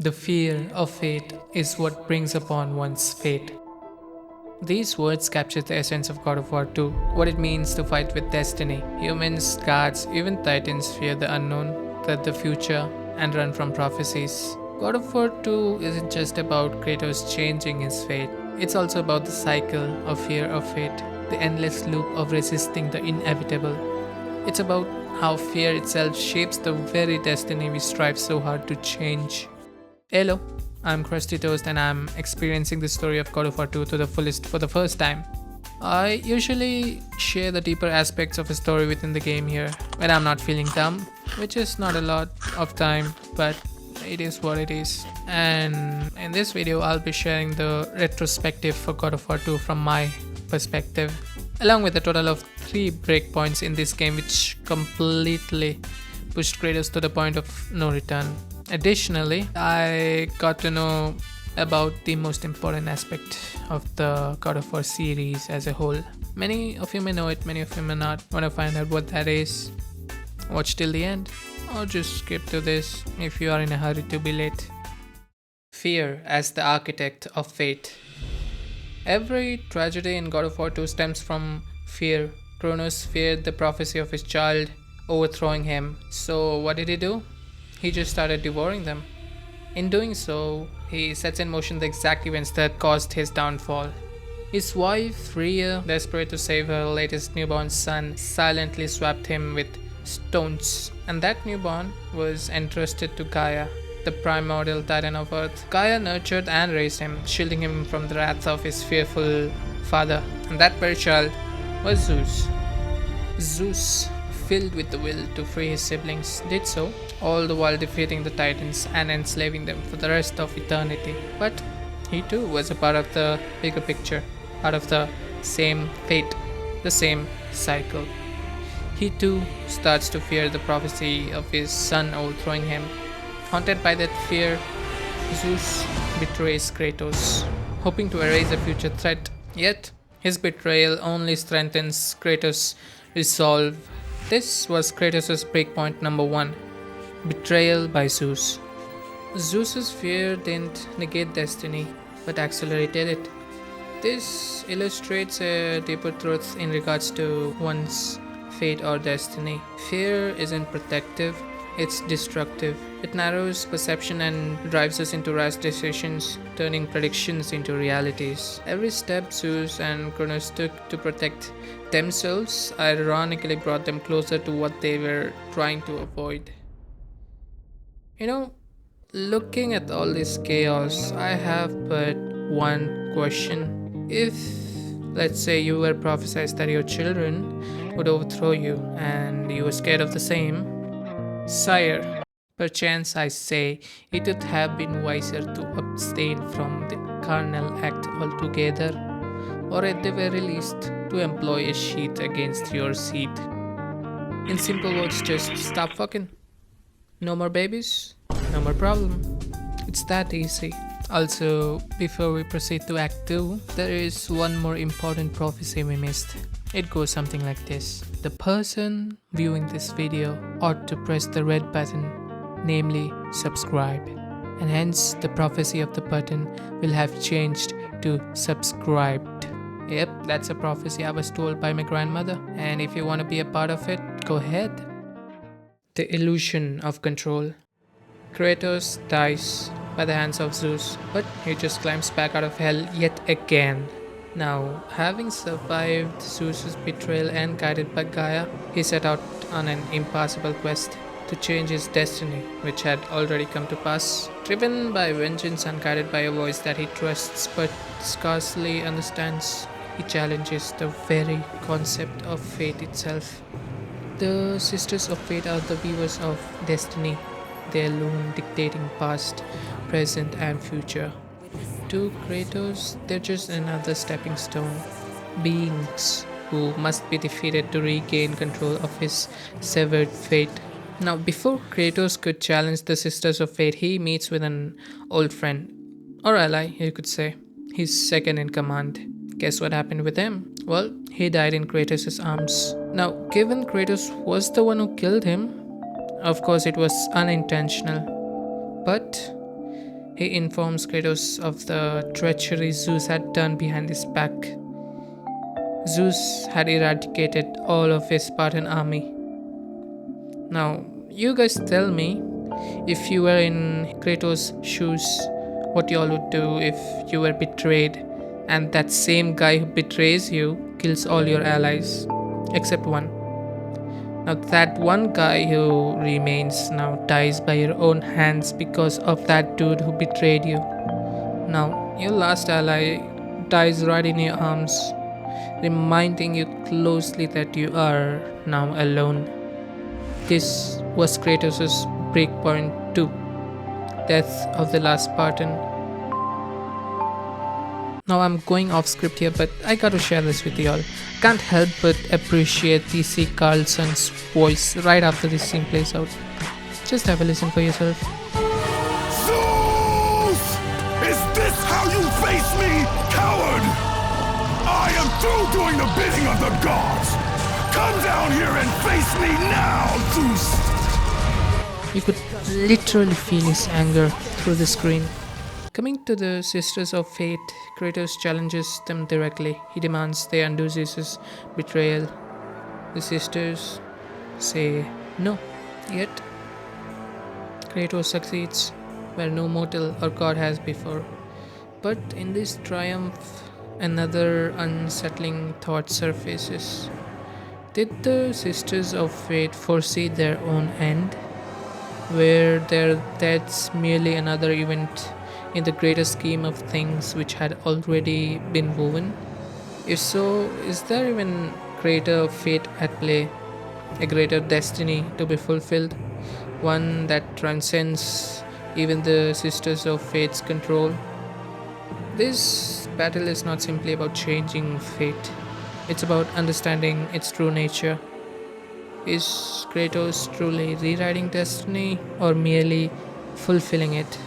The fear of fate is what brings upon one's fate. These words capture the essence of God of War 2, what it means to fight with destiny. Humans, gods, even titans fear the unknown, dread the future, and run from prophecies. God of War 2 isn't just about Kratos changing his fate, it's also about the cycle of fear of fate, the endless loop of resisting the inevitable. It's about how fear itself shapes the very destiny we strive so hard to change. Hello, I'm Krusty Toast and I'm experiencing the story of God of War 2 to the fullest for the first time. I usually share the deeper aspects of a story within the game here when I'm not feeling dumb, which is not a lot of time, but it is what it is. And in this video, I'll be sharing the retrospective for God of War 2 from my perspective, along with a total of 3 breakpoints in this game, which completely pushed Kratos to the point of no return. Additionally, I got to know about the most important aspect of the God of War series as a whole. Many of you may know it, many of you may not. Want to find out what that is? Watch till the end, or just skip to this if you are in a hurry to be late. Fear as the architect of fate. Every tragedy in God of War 2 stems from fear. Kronos feared the prophecy of his child overthrowing him. So, what did he do? He just started devouring them. In doing so, he sets in motion the exact events that caused his downfall. His wife, Rhea, desperate to save her latest newborn son, silently swapped him with stones, and that newborn was entrusted to Gaia, the primordial titan of Earth. Gaia nurtured and raised him, shielding him from the wrath of his fearful father, and that very child was Zeus. Zeus, filled with the will to free his siblings, did so, all the while defeating the Titans and enslaving them for the rest of eternity. But he too was a part of the bigger picture, part of the same fate, the same cycle. He too starts to fear the prophecy of his son overthrowing him. Haunted by that fear, Zeus betrays Kratos, hoping to erase a future threat. Yet, his betrayal only strengthens Kratos' resolve. This was Kratos' breakpoint number 1, betrayal by Zeus. Zeus's fear didn't negate destiny, but accelerated it. This illustrates a deeper truth in regards to one's fate or destiny. Fear isn't protective, it's destructive. It narrows perception and drives us into rash decisions, turning predictions into realities. Every step Zeus and Kronos took to protect themselves ironically brought them closer to what they were trying to avoid. You know, looking at all this chaos, I have but one question. If, let's say, you were prophesied that your children would overthrow you and you were scared of the same, sire, perchance I say it would have been wiser to abstain from the carnal act altogether, or at the very least, to employ a sheath against your seed. In simple words, just stop fucking. No more babies, no more problem. It's that easy. Also, before we proceed to Act 2, there is one more important prophecy we missed. It goes something like this. The person viewing this video ought to press the red button, namely subscribe. And hence, the prophecy of the button will have changed to subscribed. Yep, that's a prophecy I was told by my grandmother. And if you want to be a part of it, go ahead. The illusion of control. Kratos dies by the hands of Zeus, but he just climbs back out of hell yet again. Now, having survived Zeus's betrayal and guided by Gaia, he set out on an impossible quest to change his destiny, which had already come to pass. Driven by vengeance and guided by a voice that he trusts but scarcely understands, he challenges the very concept of fate itself. The Sisters of Fate are the weavers of destiny, their loom dictating past, present, and future. To Kratos, they're just another stepping stone, beings who must be defeated to regain control of his severed fate. Now, before Kratos could challenge the Sisters of Fate, he meets with an old friend, or ally, you could say, his second in command. Guess what happened with him? Well, he died in Kratos' arms. Now, given Kratos was the one who killed him, of course it was unintentional, but He informs Kratos of the treachery Zeus had done behind his back. Zeus had eradicated all of his Spartan army. Now, you guys tell me, if you were in Kratos' shoes, what y'all would do if you were betrayed and that same guy who betrays you kills all your allies except one. Now, that one guy who remains now dies by your own hands because of that dude who betrayed you. Now, your last ally dies right in your arms, reminding you closely that you are now alone. This was Kratos' Breakpoint 2, Death of the Last Spartan. Now I'm going off script here, but I gotta share this with y'all. Can't help but appreciate T.C. Carlson's voice right after this scene plays out. Just have a listen for yourself. Zeus! Is this how you face me, coward? I am through doing the bidding of the gods! Come down here and face me now, Zeus! You could literally feel his anger through the screen. Coming to the Sisters of Fate, Kratos challenges them directly. He demands they undo Zeus' betrayal. The sisters say no, yet Kratos succeeds where no mortal or god has before. But in this triumph, another unsettling thought surfaces. Did the Sisters of Fate foresee their own end? Were their deaths merely another event in the greater scheme of things which had already been woven? If so, is there even greater fate at play, a greater destiny to be fulfilled, one that transcends even the Sisters of Fate's control? This battle is not simply about changing fate, it's about understanding its true nature. Is Kratos truly rewriting destiny or merely fulfilling it?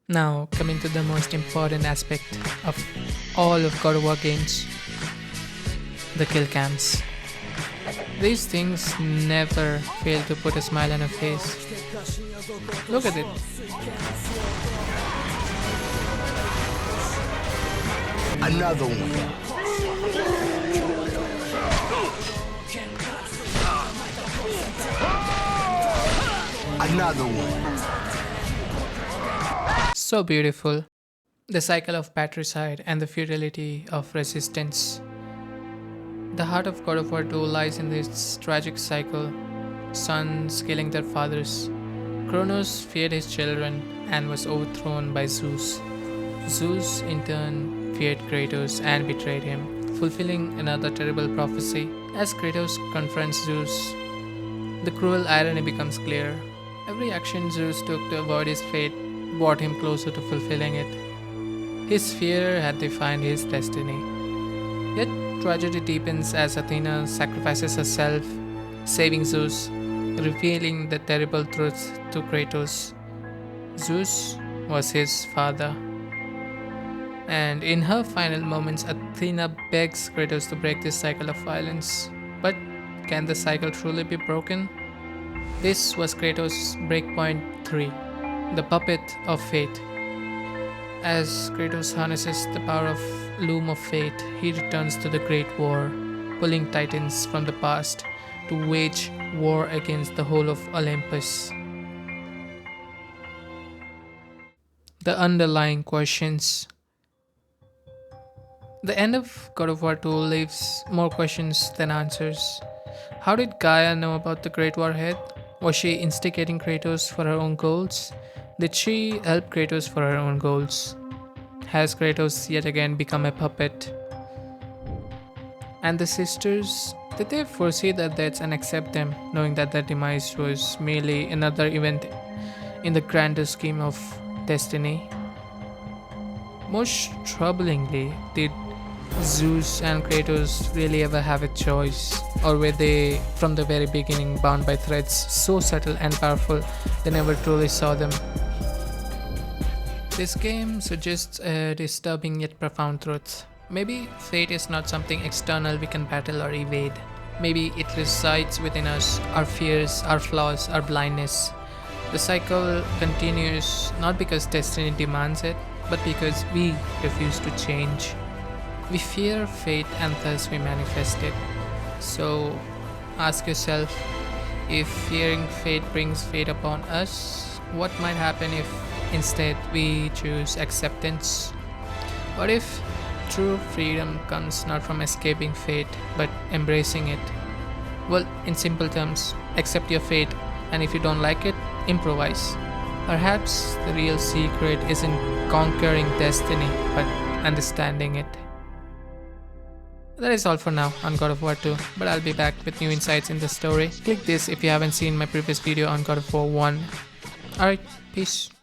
Now, coming to the most important aspect of all of God of War games, the kill cams. These things never fail to put a smile on a face. Look at it. Another one. Another one. So beautiful. The cycle of patricide and the futility of resistance. The heart of God of War 2 lies in this tragic cycle. Sons killing their fathers. Kronos feared his children and was overthrown by Zeus. Zeus in turn feared Kratos and betrayed him, fulfilling another terrible prophecy. As Kratos confronts Zeus, the cruel irony becomes clear. Every action Zeus took to avoid his fate brought him closer to fulfilling it. His fear had defined his destiny. Yet tragedy deepens as Athena sacrifices herself, saving Zeus, revealing the terrible truth to Kratos. Zeus was his father. And in her final moments, Athena begs Kratos to break this cycle of violence. But can the cycle truly be broken? This was Kratos' Breakpoint 3, the puppet of fate. As Kratos harnesses the power of Loom of Fate, he returns to the Great War, pulling titans from the past to wage war against the whole of Olympus. The underlying questions. The end of God of War 2 leaves more questions than answers. How did Gaia know about the Great Warhead? Was she instigating Kratos for her own goals? Did she help Kratos for her own goals? Has Kratos yet again become a puppet? And the sisters, did they foresee their deaths and accept them, knowing that their demise was merely another event in the grander scheme of destiny? Most troublingly, did Zeus and Kratos really ever have a choice? Or were they, from the very beginning, bound by threads so subtle and powerful they never truly saw them? This game suggests a disturbing yet profound truth. Maybe fate is not something external we can battle or evade. Maybe it resides within us, our fears, our flaws, our blindness. The cycle continues not because destiny demands it, but because we refuse to change. We fear fate and thus we manifest it. So ask yourself, if fearing fate brings fate upon us, what might happen if instead we choose acceptance? What if true freedom comes not from escaping fate but embracing it? Well, in simple terms, accept your fate, and if you don't like it, improvise. Perhaps the real secret isn't conquering destiny but understanding it. That is all for now on God of War 2, but I'll be back with new insights in the story. Click this if you haven't seen my previous video on God of War 1. Alright, peace.